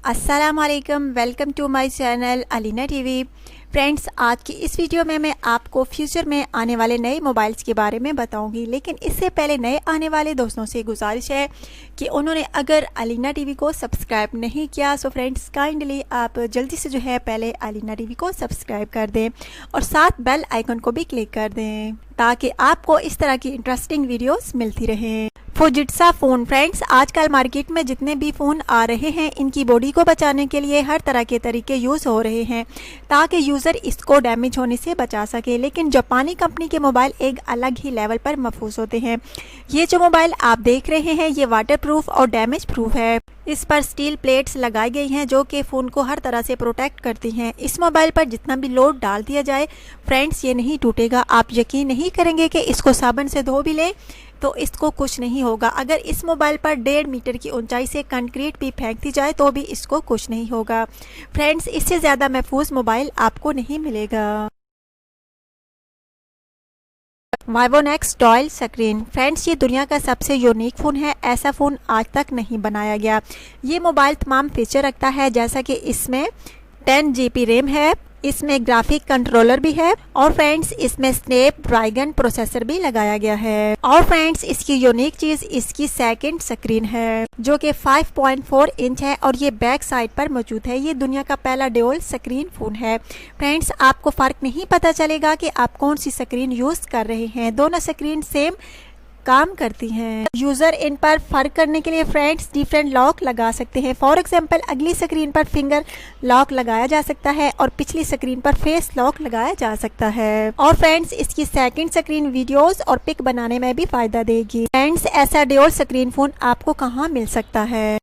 अस्सलाम वालेकुम, welcome to my channel Alina TV. Friends, आज की इस वीडियो में मैं आपको फ्यूचर में आने वाले नए मोबाइल्स के बारे में बताऊंगी। लेकिन इससे पहले नए आने वाले दोस्तों से गुजारिश है कि उन्होंने अगर अलीना टीवी को सब्सक्राइब नहीं किया सो फ्रेंड्स काइंडली आप जल्दी से जो है पहले अलीना टीवी को सब्सक्राइब कर दें और साथ बेल आइकन को भी क्लिक कर दें ताकि आपको इस तरह की इंटरेस्टिंग वीडियोस मिलती रहें। Fujitsu phone. फ्रेंड्स, आजकल मार्केट में जितने भी फ़ोन आ रहे हैं इनकी बॉडी को बचाने के लिए हर तरह के तरीके यूज़ हो रहे हैं ताकि यूज़र इसको डैमेज होने से बचा सके। लेकिन जापानी कंपनी के मोबाइल एक अलग ही लेवल पर महफूज होते हैं। ये जो मोबाइल आप देख रहे हैं ये वाटर प्रूफ और डैमेज प्रूफ है। इस पर स्टील प्लेट्स लगाई गई हैं जो कि फ़ोन को हर तरह से प्रोटेक्ट करती हैं। इस मोबाइल पर जितना भी लोड डाल दिया जाए फ्रेंड्स ये नहीं टूटेगा। आप यकीन नहीं करेंगे कि इसको साबुन से धो भी लें तो इसको कुछ नहीं होगा। अगर इस मोबाइल पर 1.5 मीटर की ऊंचाई से कंक्रीट भी फेंक दी जाए तो भी इसको कुछ नहीं होगा। फ्रेंड्स, इससे ज़्यादा महफूज मोबाइल आपको नहीं मिलेगा। Vivo next dual screen. Friends, ये दुनिया का सबसे यूनिक फ़ोन है। ऐसा फ़ोन आज तक नहीं बनाया गया। ये मोबाइल तमाम फीचर रखता है जैसा कि इसमें 10 GB रैम है, इसमें ग्राफिक कंट्रोलर भी है और फ्रेंड्स इसमें स्नैपड्रैगन प्रोसेसर भी लगाया गया है। और फ्रेंड्स इसकी यूनिक चीज़ इसकी सेकंड स्क्रीन है जो कि 5.4 इंच है और ये बैक साइड पर मौजूद है। ये दुनिया का पहला डुअल स्क्रीन फ़ोन है। फ्रेंड्स, आपको फ़र्क नहीं पता चलेगा कि आप कौन सी स्क्रीन यूज़ कर रहे हैं। दोनों स्क्रीन सेम काम करती हैं। यूज़र इन पर फ़र्क करने के लिए फ्रेंड्स डिफरेंट लॉक लगा सकते हैं। फॉर एग्जांपल अगली स्क्रीन पर फिंगर लॉक लगाया जा सकता है और पिछली स्क्रीन पर फेस लॉक लगाया जा सकता है। और फ्रेंड्स इसकी सेकंड स्क्रीन वीडियोस और पिक बनाने में भी फ़ायदा देगी। फ्रेंड्स, ऐसा डुअल स्क्रीन फ़ोन आपको कहाँ मिल सकता है?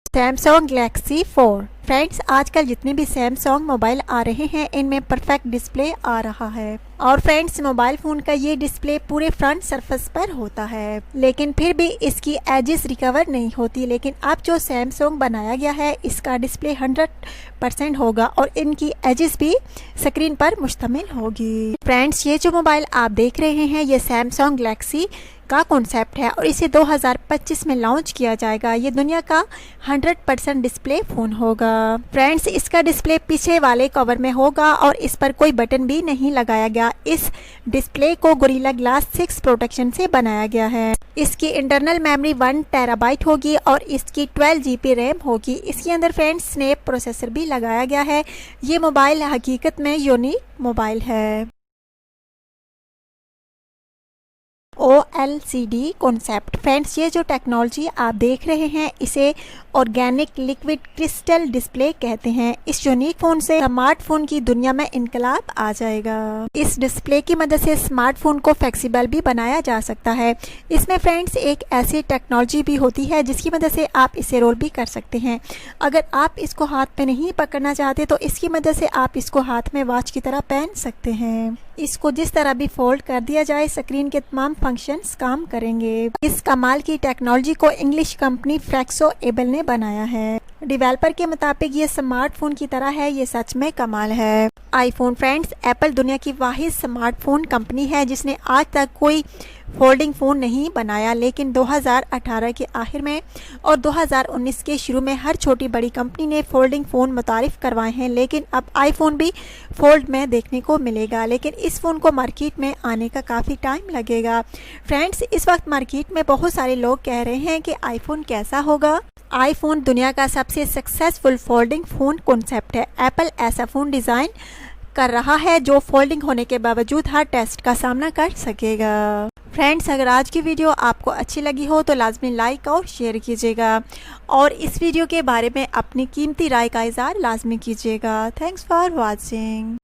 Samsung Galaxy 4। फ्रेंड्स, आजकल जितने भी सैमसंग मोबाइल आ रहे हैं इनमें परफेक्ट डिस्प्ले आ रहा है। और फ्रेंड्स मोबाइल फ़ोन का ये डिस्प्ले पूरे फ्रंट सरफेस पर होता है लेकिन फिर भी इसकी एजेस रिकवर नहीं होती। लेकिन अब जो सैमसंग बनाया गया है इसका डिस्प्ले 100% होगा और इनकी एजेस भी स्क्रीन पर मुश्तमिल होगी। फ्रेंड्स, ये जो मोबाइल आप देख रहे हैं ये सैमसंग गैलेक्सी का कॉन्सेप्ट है और इसे 2025 में लॉन्च किया जाएगा। ये दुनिया का 100% डिस्प्ले फ़ोन होगा। फ्रेंड्स, इसका डिस्प्ले पीछे वाले कवर में होगा और इस पर कोई बटन भी नहीं लगाया गया। इस डिस्प्ले को गोरिल्ला ग्लास 6 प्रोटेक्शन से बनाया गया है। इसकी इंटरनल मेमोरी 1 टेराबाइट होगी और इसकी 12 GB रैम होगी। इसके अंदर फ्रेंड्स स्नैप प्रोसेसर भी लगाया गया है। ये मोबाइल हकीकत में यूनिक मोबाइल है। OLCD concept. फ्रेंड्स, ये जो टेक्नोलॉजी आप देख रहे हैं इसे ऑर्गेनिक लिक्विड क्रिस्टल डिस्प्ले कहते हैं। इस यूनिक फ़ोन से स्मार्टफोन की दुनिया में इनकलाब आ जाएगा। इस डिस्प्ले की मदद से स्मार्टफोन को फ्लेक्सिबल भी बनाया जा सकता है। इसमें फ्रेंड्स एक ऐसी टेक्नोलॉजी भी होती है जिसकी मदद से आप इसे रोल भी कर सकते हैं। अगर आप इसको हाथ में नहीं पकड़ना चाहते तो इसकी मदद से आप इसको हाथ में वॉच की तरह पहन सकते हैं। इसको जिस तरह भी फोल्ड कर दिया जाए स्क्रीन के तमाम फंक्शंस काम करेंगे। इस कमाल की टेक्नोलॉजी को इंग्लिश कंपनी फ्लेक्सो एबल ने बनाया है। डेवलपर के मुताबिक ये स्मार्टफोन की तरह है। ये सच में कमाल है। आईफोन। फ्रेंड्स, एप्पल दुनिया की वाहिद स्मार्टफोन कंपनी है जिसने आज तक कोई फोल्डिंग फ़ोन नहीं बनाया। लेकिन 2018 के आखिर में और 2019 के शुरू में हर छोटी बड़ी कंपनी ने फोल्डिंग फ़ोन मुतारिफ करवाए हैं। लेकिन अब आईफोन भी फोल्ड में देखने को मिलेगा। लेकिन इस फ़ोन को मार्केट में आने का काफ़ी टाइम लगेगा। फ्रेंड्स, इस वक्त मार्केट में बहुत सारे लोग कह रहे हैं कि आईफोन कैसा होगा। आईफोन दुनिया का सबसे सक्सेसफुल फोल्डिंग फ़ोन कॉन्सेप्ट है। एप्पल ऐसा फ़ोन डिज़ाइन कर रहा है जो फोल्डिंग होने के बावजूद हर टेस्ट का सामना कर सकेगा। फ्रेंड्स, अगर आज की वीडियो आपको अच्छी लगी हो तो लाजमी लाइक और शेयर कीजिएगा और इस वीडियो के बारे में अपनी कीमती राय का इज़हार लाजमी कीजिएगा। Thanks for watching.